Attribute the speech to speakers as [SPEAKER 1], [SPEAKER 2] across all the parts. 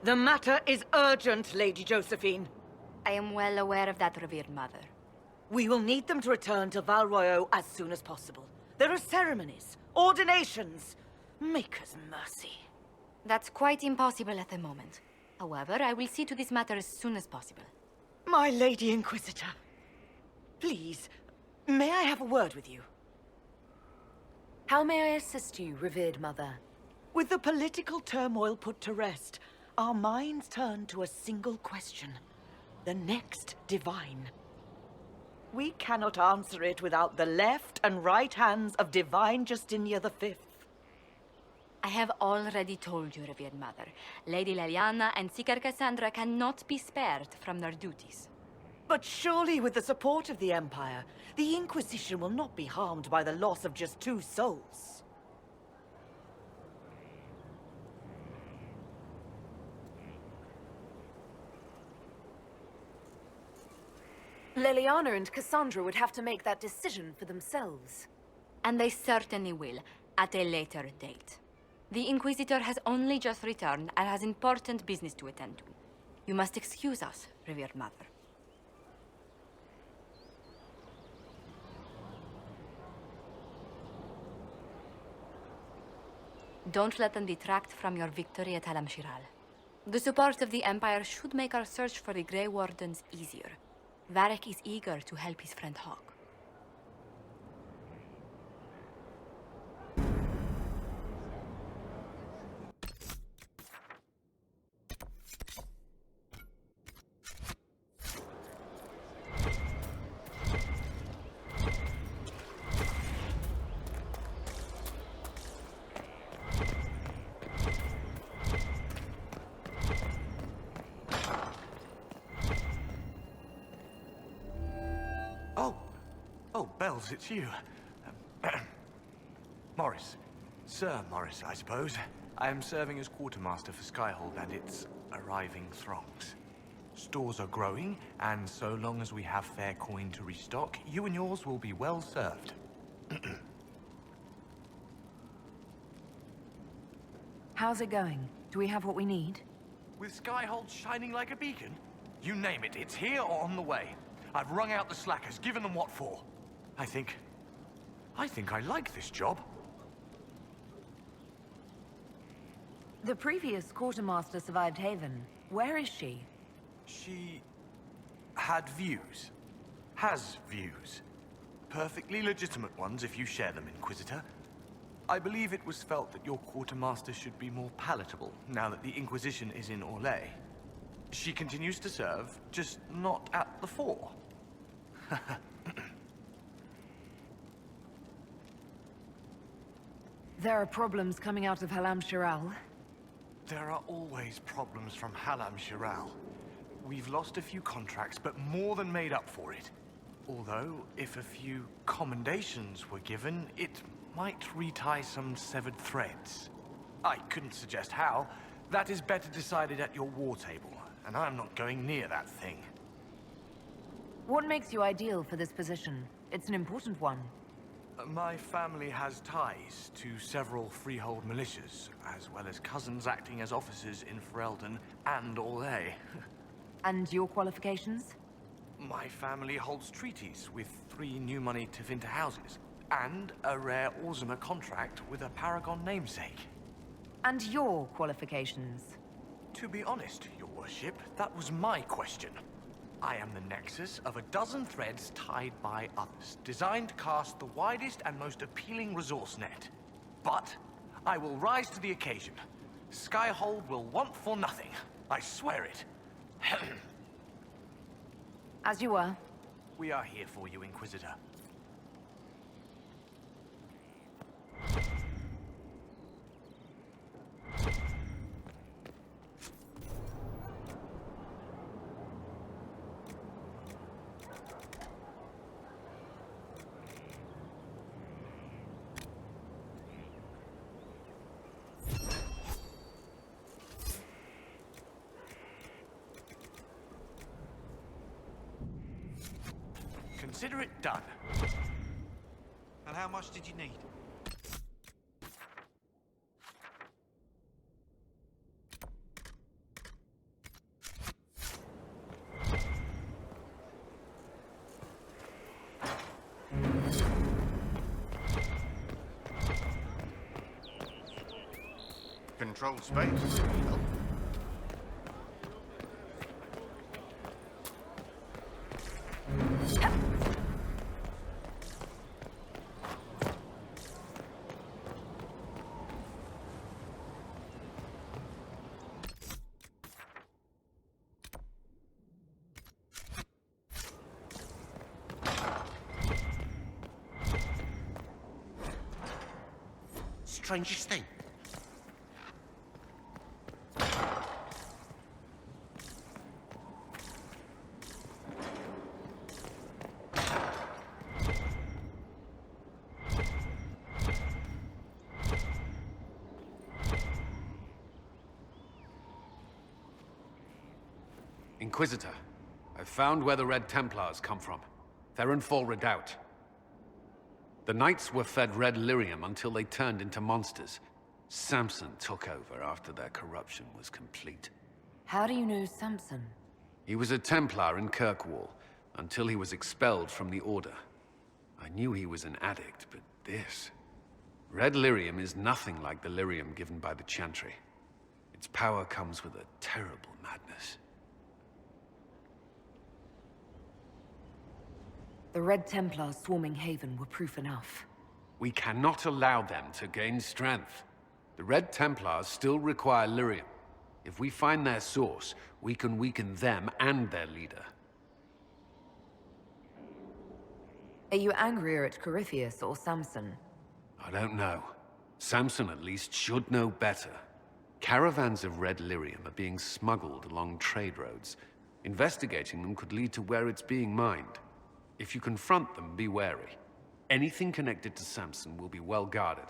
[SPEAKER 1] The matter is urgent, Lady Josephine.
[SPEAKER 2] I am well aware of that, revered mother.
[SPEAKER 1] We will need them to return to Val Royeaux as soon as possible. There are ceremonies, ordinations. Maker's mercy.
[SPEAKER 2] That's quite impossible at the moment. However, I will see to this matter as soon as possible.
[SPEAKER 1] My Lady Inquisitor. Please, may I have a word with you?
[SPEAKER 3] How may I assist you, revered mother?
[SPEAKER 1] With the political turmoil put to rest, our minds turn to a single question. The next divine. We cannot answer it without the left and right hands of Divine Justinia V.
[SPEAKER 2] I have already told you, revered mother. Lady Leliana and Seeker Cassandra cannot be spared from their duties.
[SPEAKER 1] But surely with the support of the Empire, the Inquisition will not be harmed by the loss of just 2 souls.
[SPEAKER 3] Leliana and Cassandra would have to make that decision for themselves.
[SPEAKER 2] And they certainly will, at a later date. The Inquisitor has only just returned and has important business to attend to. You must excuse us, revered mother. Don't let them detract from your victory at Alam-Shiral. The support of the Empire should make our search for the Grey Wardens easier. Varric is eager to help his friend Hawk.
[SPEAKER 4] Oh, Bells, it's you. Morris. Sir Morris, I suppose. I am serving as quartermaster for Skyhold and its arriving throngs. Stores are growing, and so long as we have fair coin to restock, you and yours will be well served.
[SPEAKER 3] How's it going? Do we have what we need?
[SPEAKER 4] With Skyhold shining like a beacon? You name it, it's here or on the way. I've wrung out the slackers, given them what for. I think I like this job.
[SPEAKER 3] The previous quartermaster survived Haven. Where is she?
[SPEAKER 4] She had views. Has views. Perfectly legitimate ones if you share them, Inquisitor. I believe it was felt that your quartermaster should be more palatable now that the Inquisition is in Orlais. She continues to serve, just not at the fore.
[SPEAKER 3] There are problems coming out of Alam-Shiral.
[SPEAKER 4] There are always problems from Alam-Shiral. We've lost a few contracts, but more than made up for it. Although, if a few commendations were given, it might retie some severed threads. I couldn't suggest how. That is better decided at your war table, and I'm not going near that thing.
[SPEAKER 3] What makes you ideal for this position? It's an important one.
[SPEAKER 4] My family has ties to several freehold militias, as well as cousins acting as officers in Ferelden and Orlais.
[SPEAKER 3] And your qualifications?
[SPEAKER 4] My family holds treaties with 3 new money Tevinter houses, and a rare Orzuma contract with a Paragon namesake.
[SPEAKER 3] And your qualifications?
[SPEAKER 4] To be honest, your worship, that was my question. I am the nexus of a dozen threads tied by others, designed to cast the widest and most appealing resource net. But I will rise to the occasion. Skyhold will want for nothing. I swear it.
[SPEAKER 3] As you were.
[SPEAKER 4] We are here for you, Inquisitor. Consider it done.
[SPEAKER 5] And how much did you need?
[SPEAKER 6] controlled space. Help. Strangest thing.
[SPEAKER 7] Inquisitor, I've found where the Red Templars come from. Therenfall Redoubt. The Knights were fed red lyrium until they turned into monsters. Samson took over after their corruption was complete.
[SPEAKER 3] How do you know Samson?
[SPEAKER 7] He was a Templar in Kirkwall, until he was expelled from the Order. I knew he was an addict, but this... Red lyrium is nothing like the lyrium given by the Chantry. Its power comes with a terrible madness.
[SPEAKER 3] The Red Templars swarming Haven were proof enough.
[SPEAKER 7] We cannot allow them to gain strength. The Red Templars still require lyrium. If we find their source, we can weaken them and their leader.
[SPEAKER 3] Are you angrier at Corypheus or Samson?
[SPEAKER 7] I don't know. Samson at least should know better. Caravans of red lyrium are being smuggled along trade roads. Investigating them could lead to where it's being mined. If you confront them, be wary. Anything connected to Samson will be well guarded.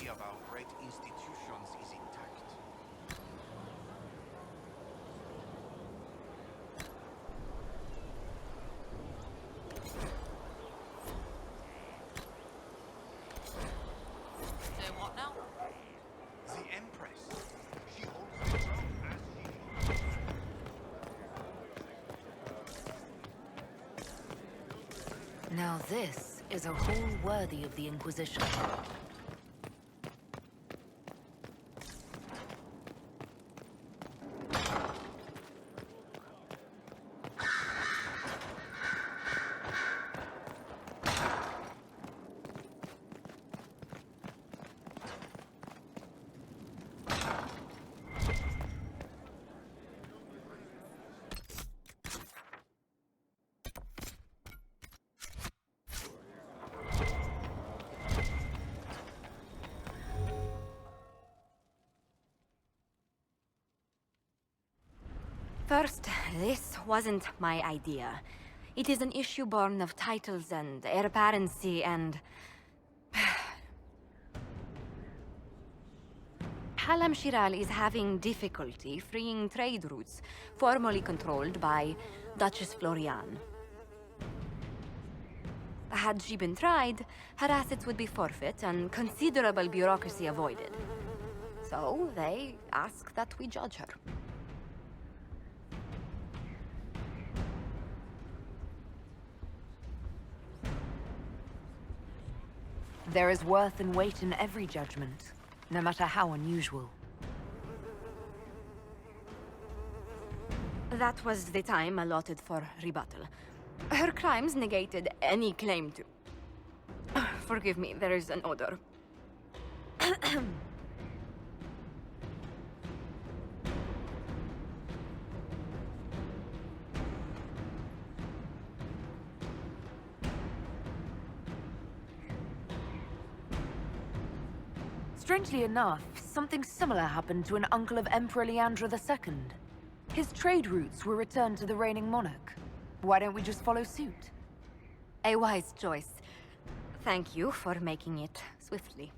[SPEAKER 5] Of our great institutions is intact.
[SPEAKER 8] What now?
[SPEAKER 5] The Empress. She holds the throne as she should.
[SPEAKER 3] Now this is a hall worthy of the Inquisition.
[SPEAKER 2] First, this wasn't my idea. It is an issue born of titles and heir apparency and... Halam Shiral is having difficulty freeing trade routes formerly controlled by Duchess Florian. Had she been tried, her assets would be forfeit and considerable bureaucracy avoided. So they ask that we judge her.
[SPEAKER 3] There is worth and weight in every judgment, no matter how unusual.
[SPEAKER 2] That was the time allotted for rebuttal. Her crimes negated any claim to... Forgive me, there is an odor.
[SPEAKER 3] Strangely enough, something similar happened to an uncle of Emperor Leandra II. His trade routes were returned to the reigning monarch. Why don't we just follow suit?
[SPEAKER 2] A wise choice. Thank you for making it swiftly.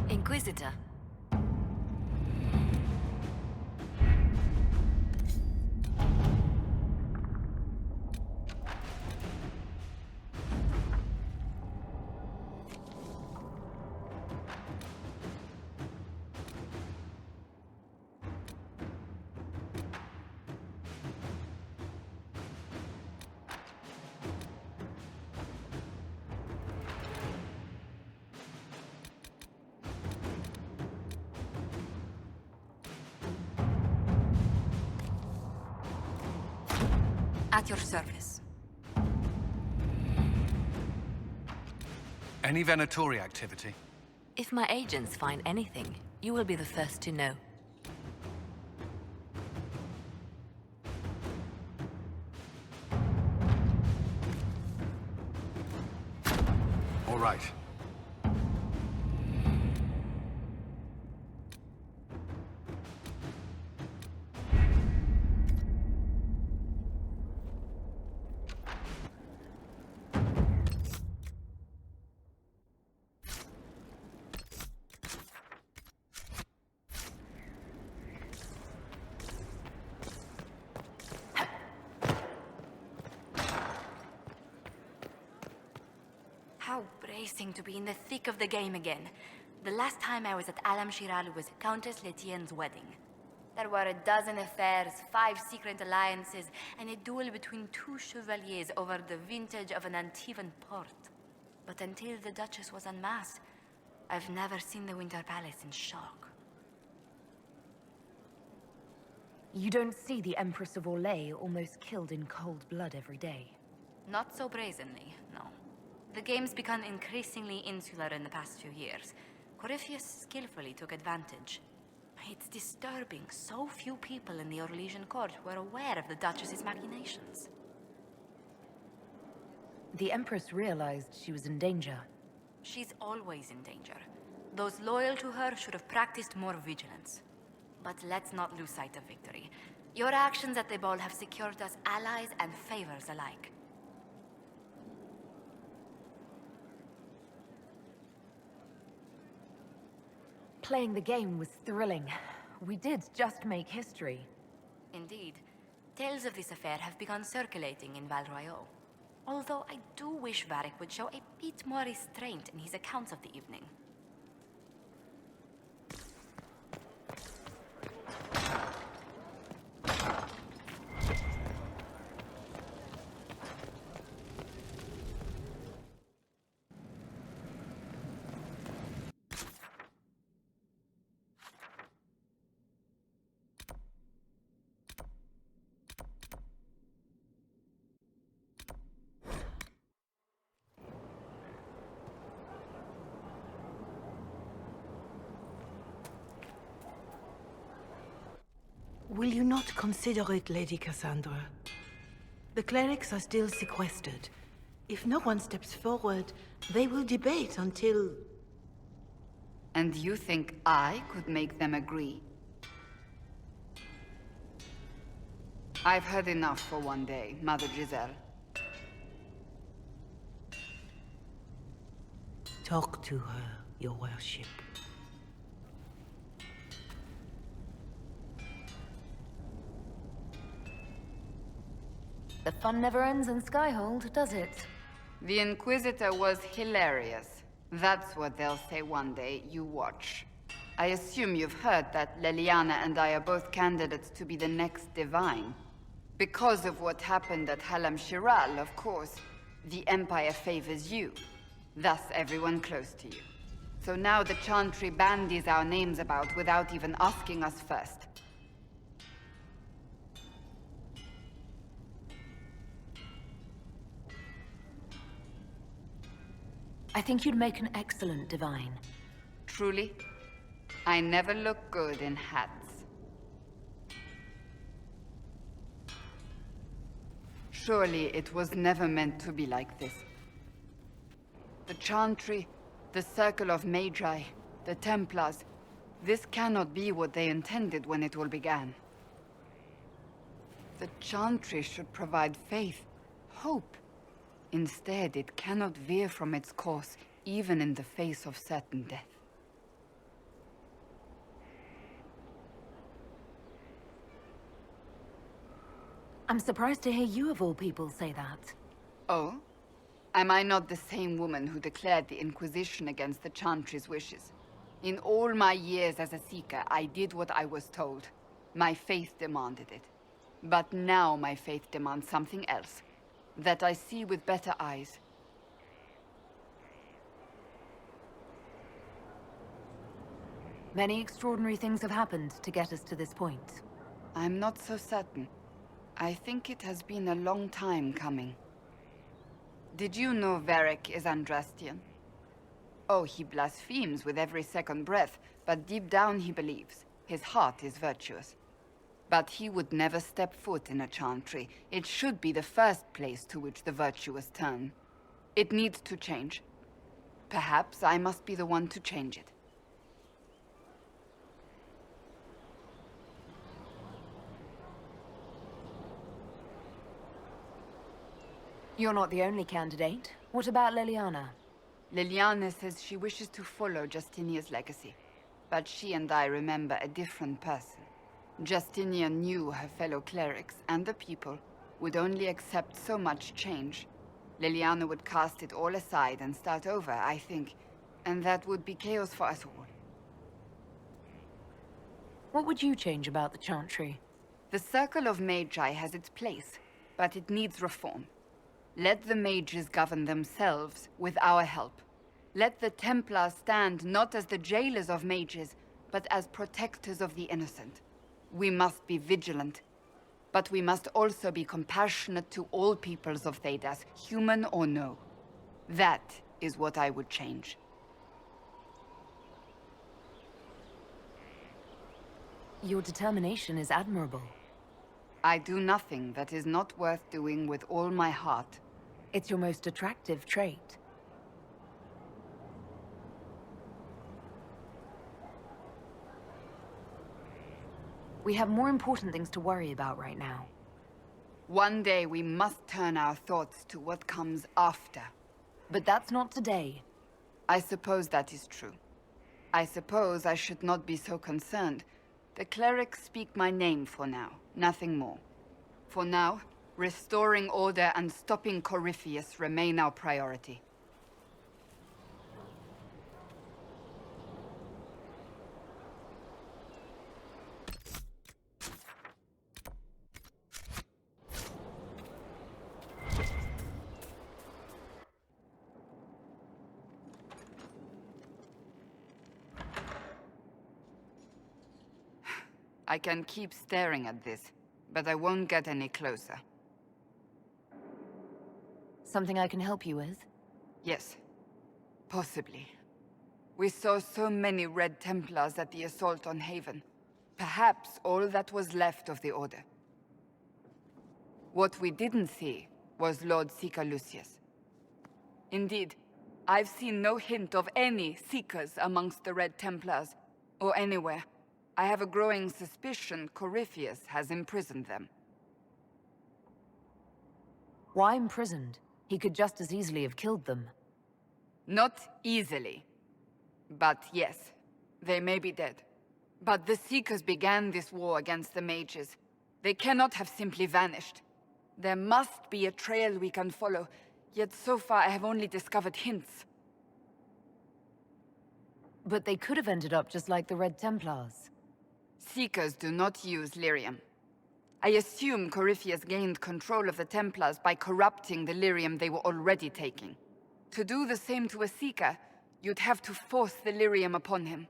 [SPEAKER 3] Inquisitor.
[SPEAKER 2] At your service.
[SPEAKER 7] Any Venatori activity?
[SPEAKER 8] If my agents find anything, you will be the first to know.
[SPEAKER 7] All right.
[SPEAKER 2] How bracing to be in the thick of the game again. The last time I was at Alam Shiral was Countess Letienne's wedding. There were a dozen affairs, 5 secret alliances, and a duel between 2 chevaliers over the vintage of an Antivan port. But until the Duchess was unmasked, I've never seen the Winter Palace in shock.
[SPEAKER 3] You don't see the Empress of Orlais almost killed in cold blood every day.
[SPEAKER 2] Not so brazenly, no. The game's become increasingly insular in the past few years. Corypheus skillfully took advantage. It's disturbing so few people in the Orlesian court were aware of the Duchess's machinations.
[SPEAKER 3] The Empress realized she was in danger.
[SPEAKER 2] She's always in danger. Those loyal to her should have practiced more vigilance. But let's not lose sight of victory. Your actions at the ball have secured us allies and favors alike.
[SPEAKER 3] Playing the game was thrilling. We did just make history.
[SPEAKER 2] Indeed. Tales of this affair have begun circulating in Val Royeaux. Although I do wish Varric would show a bit more restraint in his accounts of the evening.
[SPEAKER 1] Will you not consider it, Lady Cassandra? The clerics are still sequestered. If no one steps forward, they will debate until...
[SPEAKER 9] And you think I could make them agree? I've heard enough for one day, Mother Giselle.
[SPEAKER 10] Talk to her, your worship.
[SPEAKER 3] The fun never ends in Skyhold, does it?
[SPEAKER 9] The Inquisitor was hilarious. That's what they'll say one day, you watch. I assume you've heard that Leliana and I are both candidates to be the next Divine. Because of what happened at Halam Shiral, of course, the Empire favors you. Thus everyone close to you. So now the Chantry bandies our names about without even asking us first.
[SPEAKER 3] I think you'd make an excellent Divine.
[SPEAKER 9] Truly? I never look good in hats. Surely it was never meant to be like this. The Chantry, the Circle of Magi, the Templars, this cannot be what they intended when it all began. The Chantry should provide faith, hope. Instead, it cannot veer from its course, even in the face of certain death.
[SPEAKER 3] I'm surprised to hear you of all people say that.
[SPEAKER 9] Oh? Am I not the same woman who declared the Inquisition against the Chantry's wishes? In all my years as a Seeker, I did what I was told. My faith demanded it. But now my faith demands something else. That I see with better eyes.
[SPEAKER 3] Many extraordinary things have happened to get us to this point.
[SPEAKER 9] I'm not so certain. I think it has been a long time coming. Did you know Varric is Andrastian? Oh, he blasphemes with every second breath, but deep down he believes. His heart is virtuous. But he would never step foot in a Chantry. It should be the first place to which the virtuous turn. It needs to change. Perhaps I must be the one to change it.
[SPEAKER 3] You're not the only candidate. What about Leliana?
[SPEAKER 9] Leliana says she wishes to follow Justinia's legacy. But she and I remember a different person. Justinia knew her fellow clerics and the people would only accept so much change. Leliana would cast it all aside and start over, I think. And that would be chaos for us all.
[SPEAKER 3] What would you change about the Chantry?
[SPEAKER 9] The Circle of Magi has its place, but it needs reform. Let the mages govern themselves with our help. Let the Templars stand not as the jailers of mages, but as protectors of the innocent. We must be vigilant, but we must also be compassionate to all peoples of Thedas, human or no. That is what I would change.
[SPEAKER 3] Your determination is admirable.
[SPEAKER 9] I do nothing that is not worth doing with all my heart.
[SPEAKER 3] It's your most attractive trait. We have more important things to worry about right now.
[SPEAKER 9] One day we must turn our thoughts to what comes after.
[SPEAKER 3] But that's not today.
[SPEAKER 9] I suppose that is true. I suppose I should not be so concerned. The clerics speak my name for now, nothing more. For now, restoring order and stopping Corypheus remain our priority. I can keep staring at this, but I won't get any closer.
[SPEAKER 3] Something I can help you with?
[SPEAKER 9] Yes. Possibly. We saw so many Red Templars at the assault on Haven. Perhaps all that was left of the Order. What we didn't see was Lord Seeker Lucius. Indeed, I've seen no hint of any Seekers amongst the Red Templars, or anywhere. I have a growing suspicion Corypheus has imprisoned them.
[SPEAKER 3] Why imprisoned? He could just as easily have killed them.
[SPEAKER 9] Not easily. But yes, they may be dead. But the Seekers began this war against the mages. They cannot have simply vanished. There must be a trail we can follow, yet so far I have only discovered hints.
[SPEAKER 3] But they could have ended up just like the Red Templars.
[SPEAKER 9] Seekers do not use lyrium. I assume Corypheus gained control of the Templars by corrupting the lyrium they were already taking. To do the same to a Seeker, you'd have to force the lyrium upon him.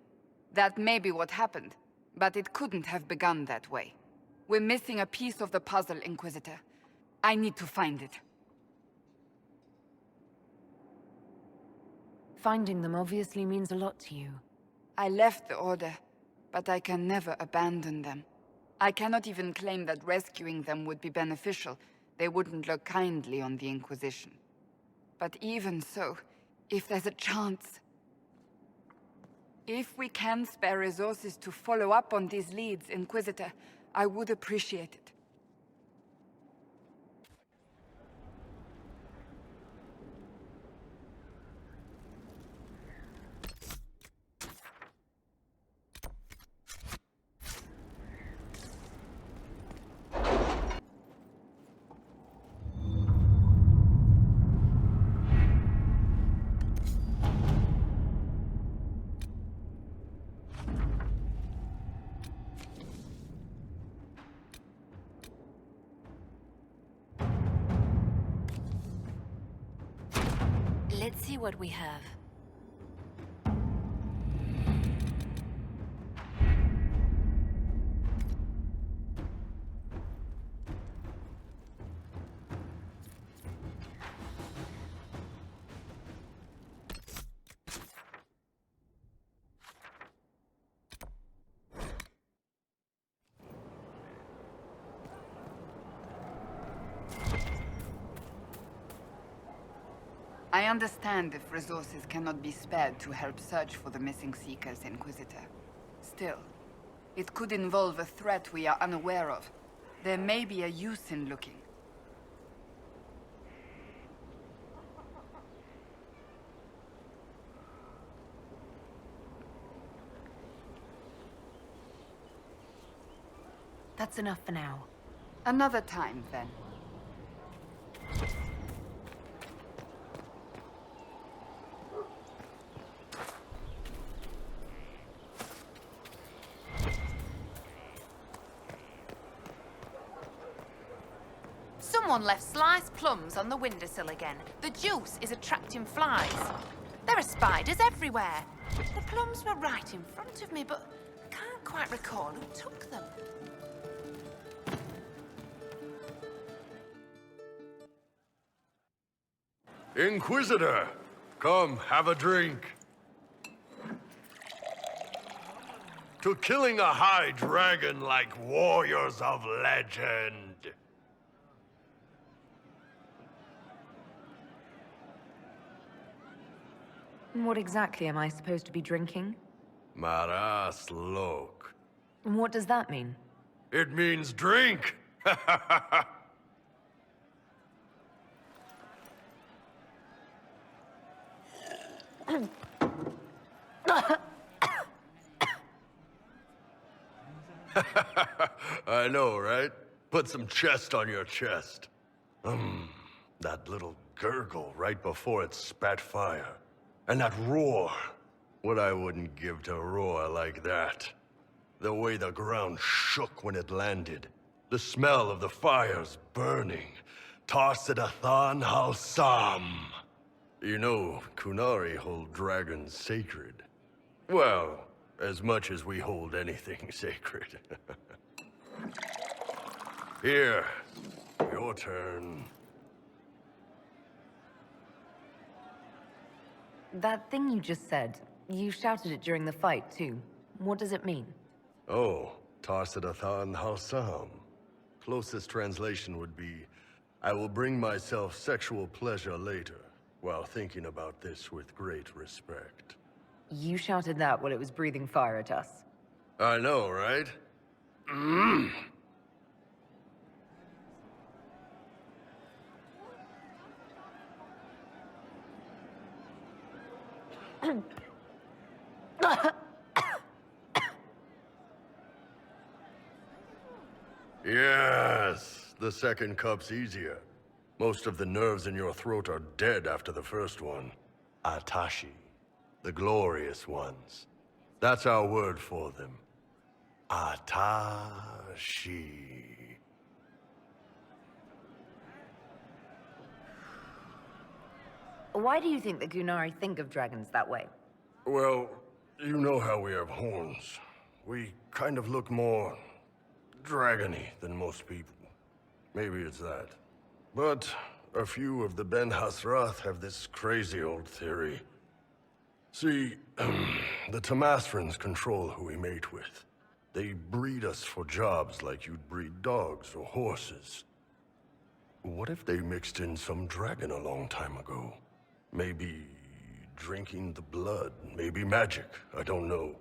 [SPEAKER 9] That may be what happened, but it couldn't have begun that way. We're missing a piece of the puzzle, Inquisitor. I need to find it.
[SPEAKER 3] Finding them obviously means a lot to you.
[SPEAKER 9] I left the Order, but I can never abandon them. I cannot even claim that rescuing them would be beneficial. They wouldn't look kindly on the Inquisition. But even so, if there's a chance... If we can spare resources to follow up on these leads, Inquisitor, I would appreciate it.
[SPEAKER 8] Let's see what we have.
[SPEAKER 9] I understand if resources cannot be spared to help search for the missing Seekers, Inquisitor. Still, it could involve a threat we are unaware of. There may be a use in looking.
[SPEAKER 3] That's enough for now.
[SPEAKER 9] Another time, then.
[SPEAKER 11] Someone left sliced plums on the windowsill again. The juice is attracting flies. There are spiders everywhere. The plums were right in front of me, but I can't quite recall who took them.
[SPEAKER 12] Inquisitor, come, have a drink. To killing a high dragon like warriors of legend.
[SPEAKER 3] What exactly am I supposed to be drinking?
[SPEAKER 12] Maras lok.
[SPEAKER 3] What does that mean?
[SPEAKER 12] It means drink! I know, right? Put some chest on your chest. That little gurgle right before it spat fire. And that roar. What I wouldn't give to roar like that. The way the ground shook when it landed. The smell of the fires burning. Tarsidathan Halsam. You know, Kunari hold dragons sacred. Well, as much as we hold anything sacred. Here, your turn.
[SPEAKER 3] That thing you just said, you shouted it during the fight, too. What does it mean?
[SPEAKER 12] Oh, Tarsidathan Halsam. Closest translation would be, I will bring myself sexual pleasure later, while thinking about this with great respect.
[SPEAKER 3] You shouted that while it was breathing fire at us.
[SPEAKER 12] I know, right? Yes, the second cup's easier. Most of the nerves in your throat are dead after the first one. Atashi, the glorious ones. That's our word for them. Atashi.
[SPEAKER 3] Why do you think the Gunari think of dragons that way?
[SPEAKER 12] Well, you know how we have horns. We kind of look more dragony than most people. Maybe it's that. But a few of the Ben Hasrath have this crazy old theory. See, the Tamasrans control who we mate with. They breed us for jobs like you'd breed dogs or horses. What if they mixed in some dragon a long time ago? Maybe drinking the blood, maybe magic, I don't know.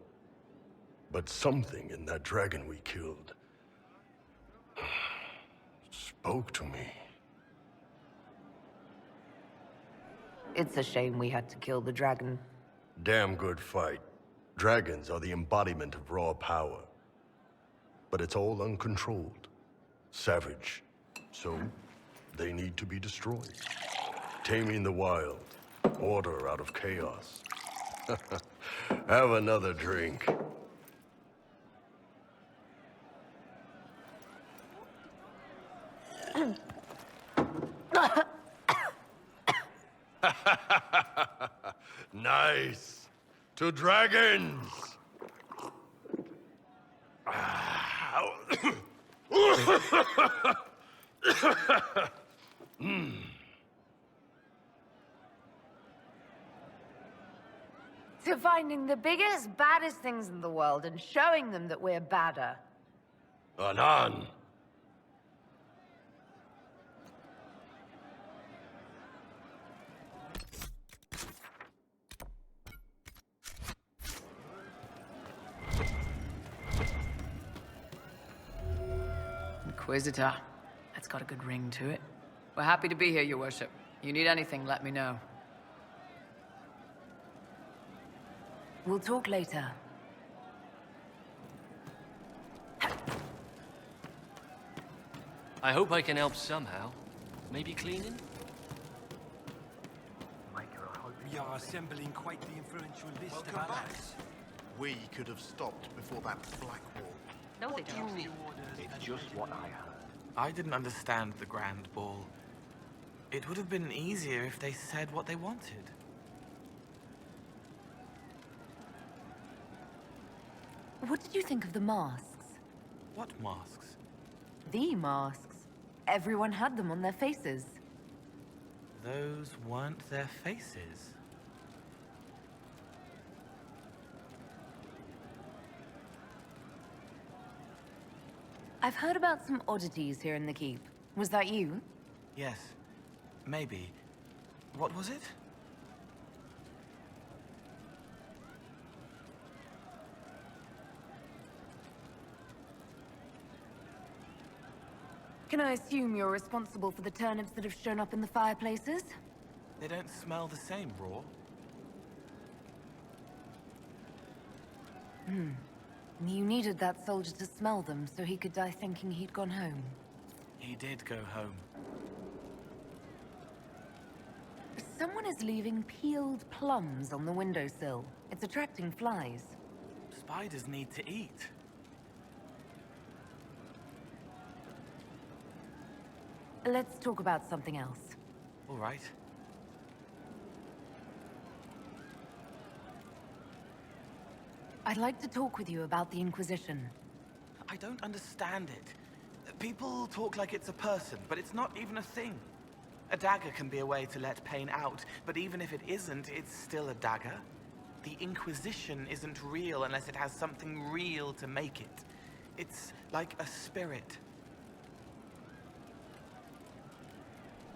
[SPEAKER 12] But something in that dragon we killed spoke to me.
[SPEAKER 3] It's a shame we had to kill the dragon.
[SPEAKER 12] Damn good fight. Dragons are the embodiment of raw power. But it's all uncontrolled. Savage. So, they need to be destroyed. Taming the wild. Order out of chaos. Have another drink. Nice. To dragons.
[SPEAKER 3] To finding the biggest, baddest things in the world and showing them that we're badder.
[SPEAKER 12] Anan.
[SPEAKER 13] Inquisitor. That's got a good ring to it. We're happy to be here, Your Worship. You need anything, let me know.
[SPEAKER 3] We'll talk later.
[SPEAKER 14] I hope I can help somehow. Maybe cleaning?
[SPEAKER 5] We are assembling quite the influential list of allies. We could have stopped before that black wall.
[SPEAKER 2] No, they don't.
[SPEAKER 5] It's just what I heard.
[SPEAKER 4] I didn't understand the Grand Ball. It would have been easier if they said what they wanted.
[SPEAKER 3] What did you think of the masks?
[SPEAKER 4] What masks?
[SPEAKER 3] The masks. Everyone had them on their faces.
[SPEAKER 4] Those weren't their faces.
[SPEAKER 3] I've heard about some oddities here in the keep. Was that you?
[SPEAKER 4] Yes. Maybe. What was it?
[SPEAKER 3] Can I assume you're responsible for the turnips that have shown up in the fireplaces?
[SPEAKER 4] They don't smell the same, raw.
[SPEAKER 3] You needed that soldier to smell them so he could die thinking he'd gone home.
[SPEAKER 4] He did go home.
[SPEAKER 3] Someone is leaving peeled plums on the windowsill. It's attracting flies.
[SPEAKER 4] Spiders need to eat.
[SPEAKER 3] Let's talk about something else.
[SPEAKER 4] All right.
[SPEAKER 3] I'd like to talk with you about the Inquisition.
[SPEAKER 4] I don't understand it. People talk like it's a person, but it's not even a thing. A dagger can be a way to let pain out, but even if it isn't, it's still a dagger. The Inquisition isn't real unless it has something real to make it. It's like a spirit.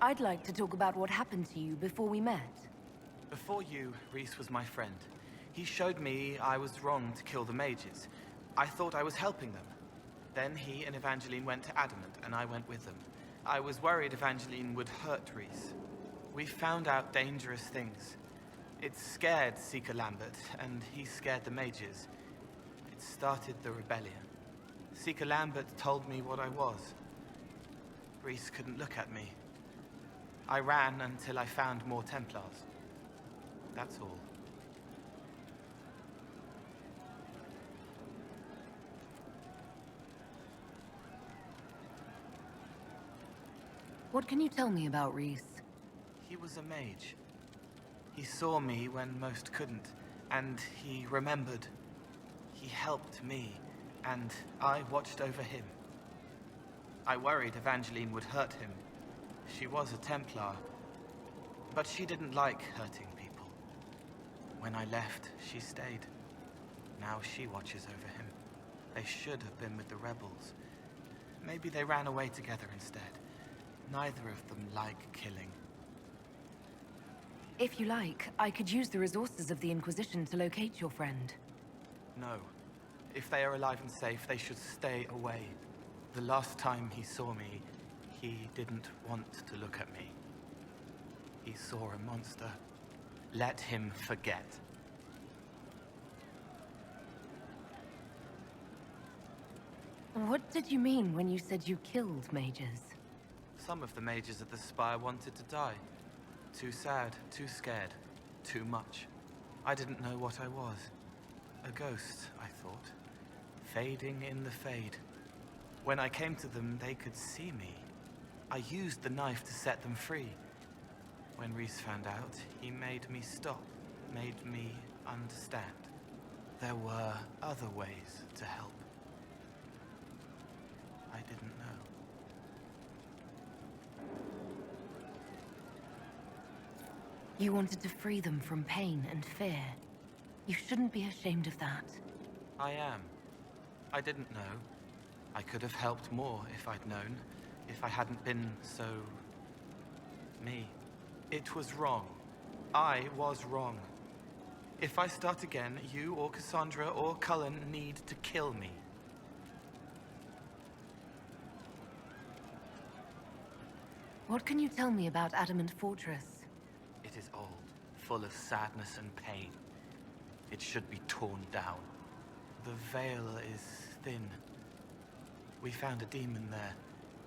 [SPEAKER 3] I'd like to talk about what happened to you before we met.
[SPEAKER 4] Before you, Reese was my friend. He showed me I was wrong to kill the mages. I thought I was helping them. Then he and Evangeline went to Adamant, and I went with them. I was worried Evangeline would hurt Reese. We found out dangerous things.
[SPEAKER 15] It scared Seeker Lambert, and he scared the mages. It started the rebellion. Seeker Lambert told me what I was. Rhys couldn't look at me. I ran until I found more Templars. That's all.
[SPEAKER 3] What can you tell me about Rhys?
[SPEAKER 15] He was a mage. He saw me when most couldn't, and he remembered. He helped me, and I watched over him. I worried Evangeline would hurt him. She was a Templar, but she didn't like hurting people. When I left, she stayed. Now she watches over him. They should have been with the rebels. Maybe they ran away together instead. Neither of them like killing.
[SPEAKER 3] If you like, I could use the resources of the Inquisition to locate your friend.
[SPEAKER 15] No. If they are alive and safe, they should stay away. The last time he saw me, he didn't want to look at me. He saw a monster. Let him forget.
[SPEAKER 3] What did you mean when you said you killed mages?
[SPEAKER 15] Some of the mages at the Spire wanted to die. Too sad, too scared, too much. I didn't know what I was. A ghost, I thought. Fading in the fade. When I came to them, they could see me. I used the knife to set them free. When Rhys found out, he made me stop, made me understand. There were other ways to help. I didn't know.
[SPEAKER 3] You wanted to free them from pain and fear. You shouldn't be ashamed of that.
[SPEAKER 15] I am. I didn't know. I could have helped more if I'd known. If I hadn't been so... me. It was wrong. I was wrong. If I start again, you or Cassandra or Cullen need to kill me.
[SPEAKER 3] What can you tell me about Adamant Fortress?
[SPEAKER 15] It is old, full of sadness and pain. It should be torn down. The veil is thin. We found a demon there.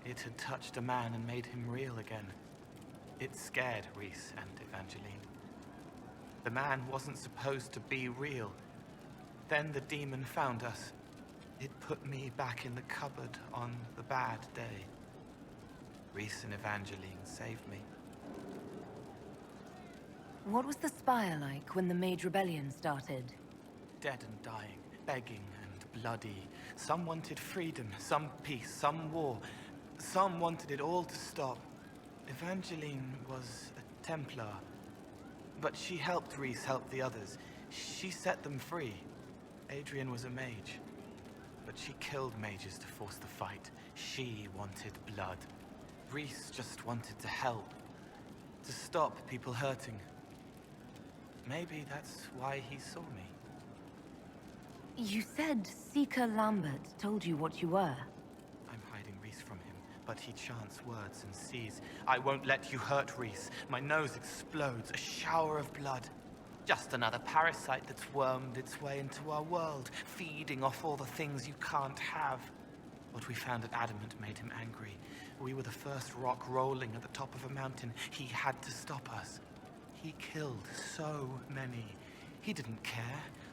[SPEAKER 15] It had touched a man and made him real again. It scared Rhys and Evangeline. The man wasn't supposed to be real. Then the demon found us. It put me back in the cupboard on the bad day. Rhys and Evangeline saved me.
[SPEAKER 3] What was the Spire like when the Mage Rebellion started?
[SPEAKER 15] Dead and dying, begging and bloody. Some wanted freedom, some peace, some war. Some wanted it all to stop. Evangeline was a Templar, but she helped Rhys help the others. She set them free. Adrian was a mage, but she killed mages to force the fight. She wanted blood. Rhys just wanted to help, to stop people hurting. Maybe that's why he saw me.
[SPEAKER 3] You said Seeker Lambert told you what you were.
[SPEAKER 15] I'm hiding Rhys from him, but he chants words and sees. I won't let you hurt Rhys. My nose explodes, a shower of blood. Just another parasite that's wormed its way into our world, feeding off all the things you can't have. What we found at Adamant made him angry. We were the first rock rolling at the top of a mountain. He had to stop us. He killed so many. He didn't care.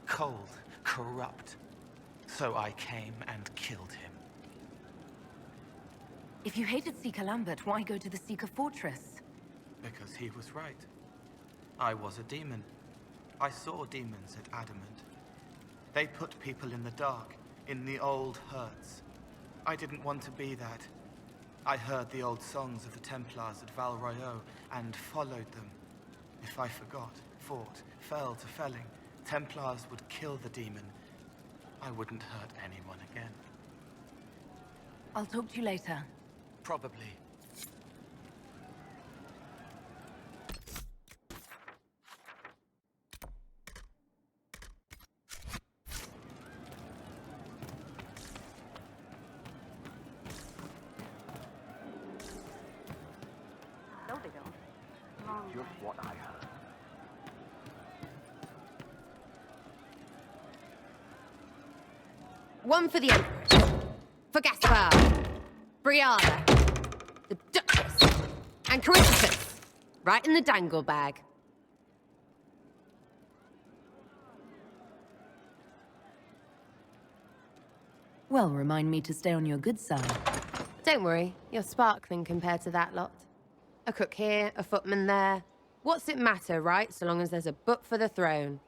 [SPEAKER 15] Cold, corrupt. So I came and killed him.
[SPEAKER 3] If you hated Seeker Lambert, why go to the Seeker Fortress?
[SPEAKER 15] Because he was right. I was a demon. I saw demons at Adamant. They put people in the dark, in the old hurts. I didn't want to be that. I heard the old songs of the Templars at Val Royeaux and followed them. If I forgot, fought, fell to felling, Templars would kill the demon. I wouldn't hurt anyone again.
[SPEAKER 3] I'll talk to you later.
[SPEAKER 15] Probably.
[SPEAKER 16] No, they don't. Just what I heard. One for the Empress. For Gaspar. Brianna. The Duchess. And Caritas. Right in the dangle bag.
[SPEAKER 3] Well, remind me to stay on your good side.
[SPEAKER 16] Don't worry, you're sparkling compared to that lot. A cook here, a footman there. What's it matter, right, so long as there's a butt for the throne?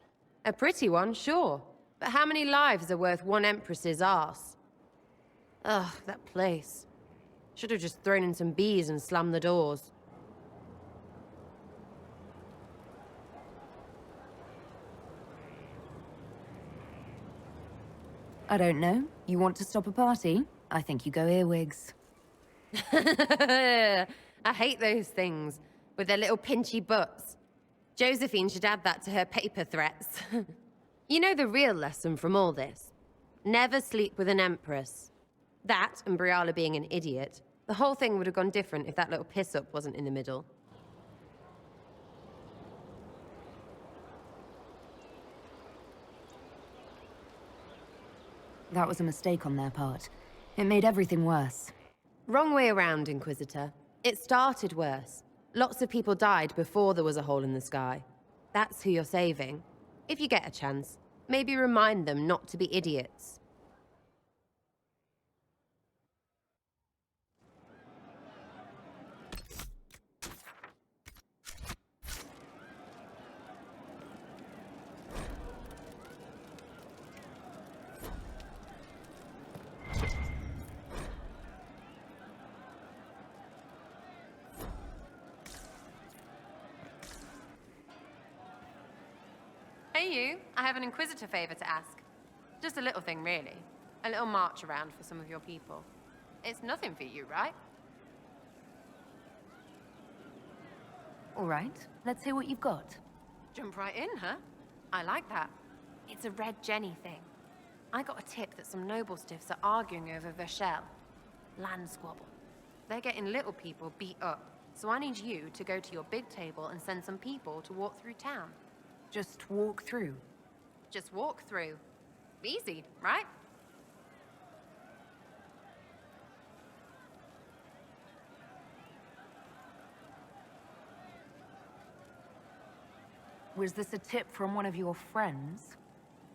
[SPEAKER 16] A pretty one, sure. But how many lives are worth one Empress's arse? Ugh, that place. Should have just thrown in some bees and slammed the doors.
[SPEAKER 3] I don't know. You want to stop a party? I think you go earwigs.
[SPEAKER 16] I hate those things, with their little pinchy butts. Josephine should add that to her paper threats. You know the real lesson from all this? Never sleep with an Empress. That, and Briala being an idiot. The whole thing would have gone different if that little piss-up wasn't in the middle.
[SPEAKER 3] That was a mistake on their part. It made everything worse.
[SPEAKER 16] Wrong way around, Inquisitor. It started worse. Lots of people died before there was a hole in the sky. That's who you're saving. If you get a chance, maybe remind them not to be idiots. Hey you, I have an Inquisitor favor to ask. Just a little thing, really. A little march around for some of your people. It's nothing for you, right?
[SPEAKER 3] All right, let's hear what you've got.
[SPEAKER 16] Jump right in, huh? I like that. It's a Red Jenny thing. I got a tip that some noble stiffs are arguing over Verschel. Land squabble. They're getting little people beat up, so I need you to go to your big table and send some people to walk through town.
[SPEAKER 3] Just walk through.
[SPEAKER 16] Just walk through. Easy, right?
[SPEAKER 3] Was this a tip from one of your friends?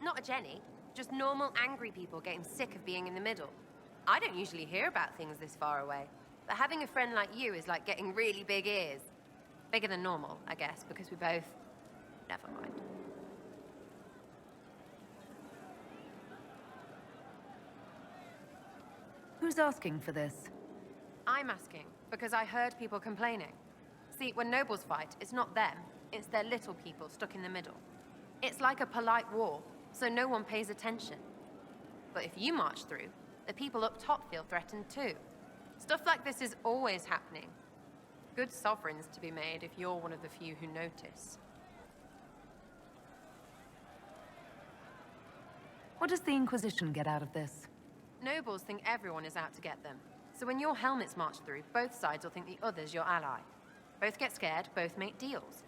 [SPEAKER 16] Not a Jenny. Just normal angry people getting sick of being in the middle. I don't usually hear about things this far away. But having a friend like you is like getting really big ears. Bigger than normal, I guess, because we both... Never mind.
[SPEAKER 3] Who's asking for this?
[SPEAKER 16] I'm asking, because I heard people complaining. See, when nobles fight, it's not them, it's their little people stuck in the middle. It's like a polite war, so no one pays attention. But if you march through, the people up top feel threatened too. Stuff like this is always happening. Good sovereigns to be made if you're one of the few who notice.
[SPEAKER 3] What does the Inquisition get out of this?
[SPEAKER 16] Nobles think everyone is out to get them. So when your helmets march through, both sides will think the other's your ally. Both get scared, both make deals.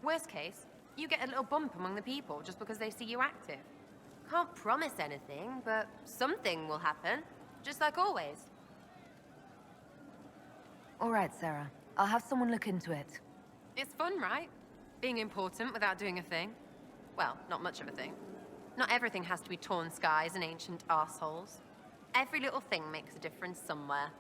[SPEAKER 16] Worst case, you get a little bump among the people just because they see you active. Can't promise anything, but something will happen. Just like always.
[SPEAKER 3] All right, Sera. I'll have someone look into it.
[SPEAKER 16] It's fun, right? Being important without doing a thing. Well, not much of a thing. Not everything has to be torn skies and ancient arseholes. Every little thing makes a difference somewhere.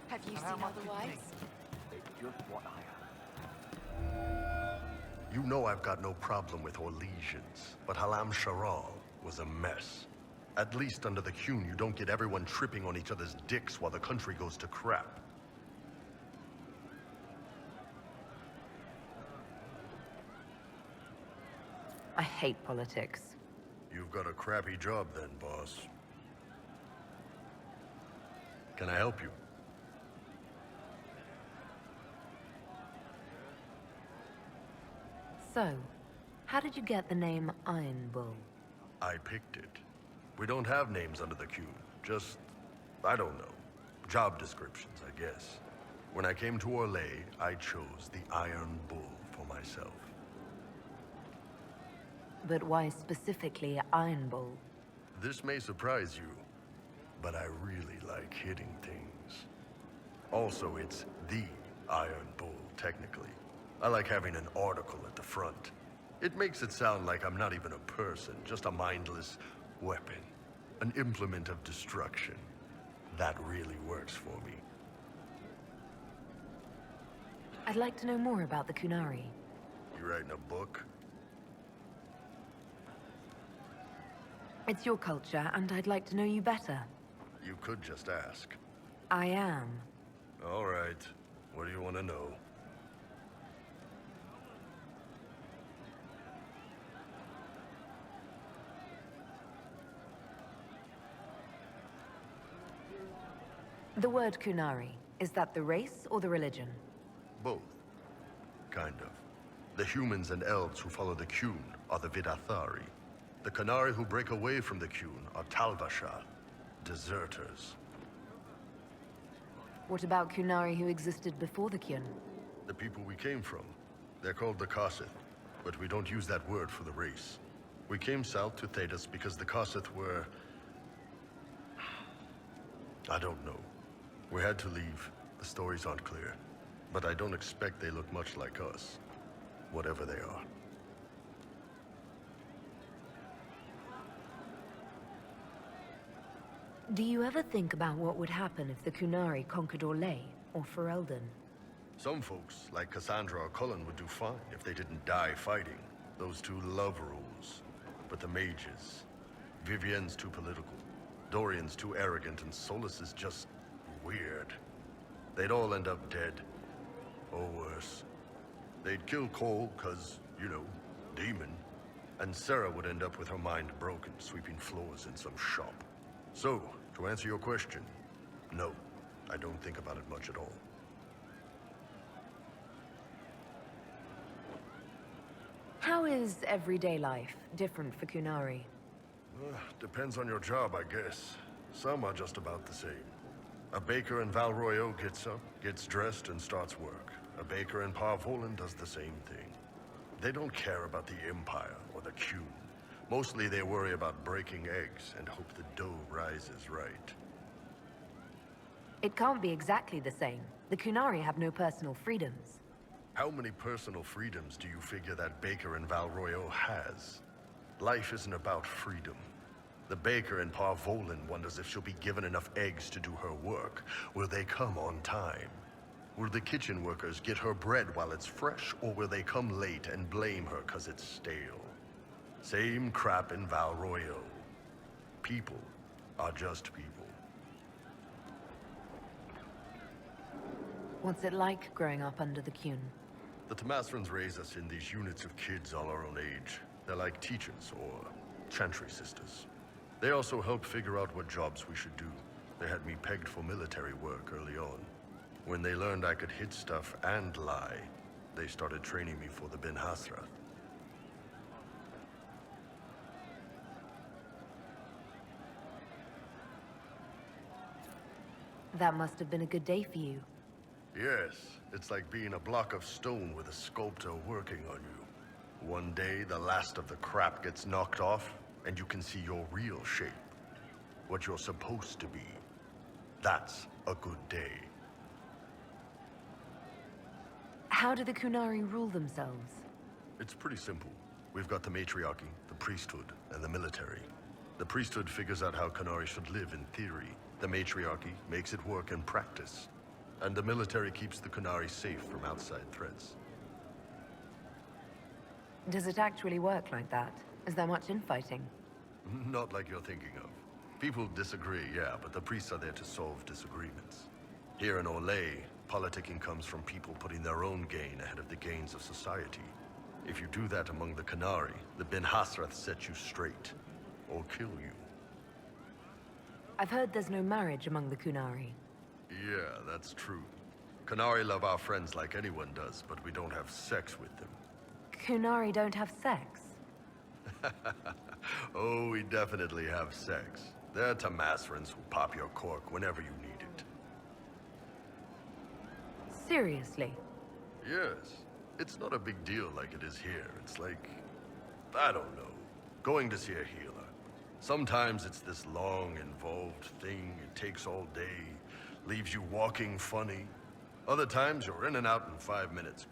[SPEAKER 16] Have you seen otherwise?
[SPEAKER 12] Just what I am. You know I've got no problem with Orlesians, but Halam Sharal was a mess. At least under the Qun, you don't get everyone tripping on each other's dicks while the country goes to crap.
[SPEAKER 3] I hate politics.
[SPEAKER 12] You've got a crappy job then, boss. Can I help you?
[SPEAKER 3] So, how did you get the name Iron Bull?
[SPEAKER 12] I picked it. We don't have names under the Q. Just, I don't know. Job descriptions, I guess. When I came to Orlais, I chose the Iron Bull for myself.
[SPEAKER 3] But why specifically Iron Bull?
[SPEAKER 12] This may surprise you, but I really like hitting things. Also, it's the Iron Bull, technically. I like having an article at the front. It makes it sound like I'm not even a person, just a mindless weapon. An implement of destruction. That really works for me.
[SPEAKER 3] I'd like to know more about the Qunari.
[SPEAKER 12] You writing a book?
[SPEAKER 3] It's your culture, and I'd like to know you better.
[SPEAKER 12] You could just ask.
[SPEAKER 3] I am.
[SPEAKER 12] All right. What do you want to know?
[SPEAKER 3] The word Qunari, is that the race or the religion?
[SPEAKER 12] Both. Kind of. The humans and elves who follow the Qun are the Vidathari. The Qunari who break away from the Qun are Talvashar, deserters.
[SPEAKER 3] What about Qunari who existed before the Qun?
[SPEAKER 12] The people we came from. They're called the Kossith, but we don't use that word for the race. We came south to Thedas because the Kossith were... I don't know. We had to leave. The stories aren't clear. But I don't expect they look much like us. Whatever they are.
[SPEAKER 3] Do you ever think about what would happen if the Qunari conquered Orlais or Ferelden?
[SPEAKER 12] Some folks, like Cassandra or Cullen, would do fine if they didn't die fighting. Those two love rules. But the mages... Vivienne's too political. Dorian's too arrogant, and Solus is just... weird. They'd all end up dead. Or worse. They'd kill Cole, cause, you know, demon. And Sera would end up with her mind broken, sweeping floors in some shop. So, to answer your question, no. I don't think about it much at all.
[SPEAKER 3] How is everyday life different for Qunari?
[SPEAKER 12] Depends on your job, I guess. Some are just about the same. A baker in Val Royeaux gets up, gets dressed, and starts work. A baker in Parvolan does the same thing. They don't care about the Empire or the Qun. Mostly they worry about breaking eggs and hope the dough rises right.
[SPEAKER 3] It can't be exactly the same. The Qunari have no personal freedoms.
[SPEAKER 12] How many personal freedoms do you figure that baker in Val Royeaux has? Life isn't about freedom. The baker in Parvolan wonders if she'll be given enough eggs to do her work. Will they come on time? Will the kitchen workers get her bread while it's fresh, or will they come late and blame her 'cause it's stale? Same crap in Val Royeaux. People are just people.
[SPEAKER 3] What's it like growing up under the Qun?
[SPEAKER 12] The Tamasrans raise us in these units of kids all our own age. They're like teachers or chantry sisters. They also help figure out what jobs we should do. They had me pegged for military work early on. When they learned I could hit stuff and lie, they started training me for the Ben Hasrath.
[SPEAKER 3] That must have been a good day for you.
[SPEAKER 12] Yes, it's like being a block of stone with a sculptor working on you. One day, the last of the crap gets knocked off, and you can see your real shape. What you're supposed to be. That's a good day.
[SPEAKER 3] How do the Qunari rule themselves?
[SPEAKER 12] It's pretty simple. We've got the matriarchy, the priesthood, and the military. The priesthood figures out how Qunari should live in theory. The matriarchy makes it work in practice. And the military keeps the Qunari safe from outside threats.
[SPEAKER 3] Does it actually work like that? Is there much infighting?
[SPEAKER 12] Not like you're thinking of. People disagree, yeah, but the priests are there to solve disagreements. Here in Orlais, politicking comes from people putting their own gain ahead of the gains of society. If you do that among the Qunari, the Ben Hasrath set you straight. Or kill you.
[SPEAKER 3] I've heard there's no marriage among the Qunari.
[SPEAKER 12] Yeah, that's true. Qunari love our friends like anyone does, but we don't have sex with them.
[SPEAKER 3] Kunari don't have sex?
[SPEAKER 12] Oh, we definitely have sex. They're Tamasrans who pop your cork whenever you need it.
[SPEAKER 3] Seriously?
[SPEAKER 12] Yes. It's not a big deal like it is here. It's like, I don't know, going to see a healer. Sometimes it's this long, involved thing. It takes all day, leaves you walking funny. Other times you're in and out in 5 minutes.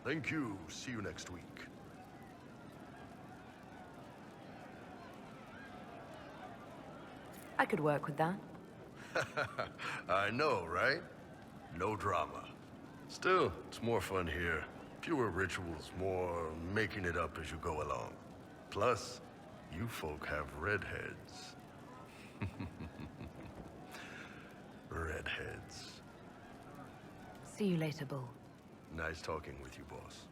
[SPEAKER 12] Thank you. See you next week.
[SPEAKER 3] I could work with that.
[SPEAKER 12] I know, right? No drama. Still, it's more fun here. Fewer rituals, more making it up as you go along. Plus, you folk have redheads. Redheads.
[SPEAKER 3] See you later, Bull.
[SPEAKER 12] Nice talking with you, boss.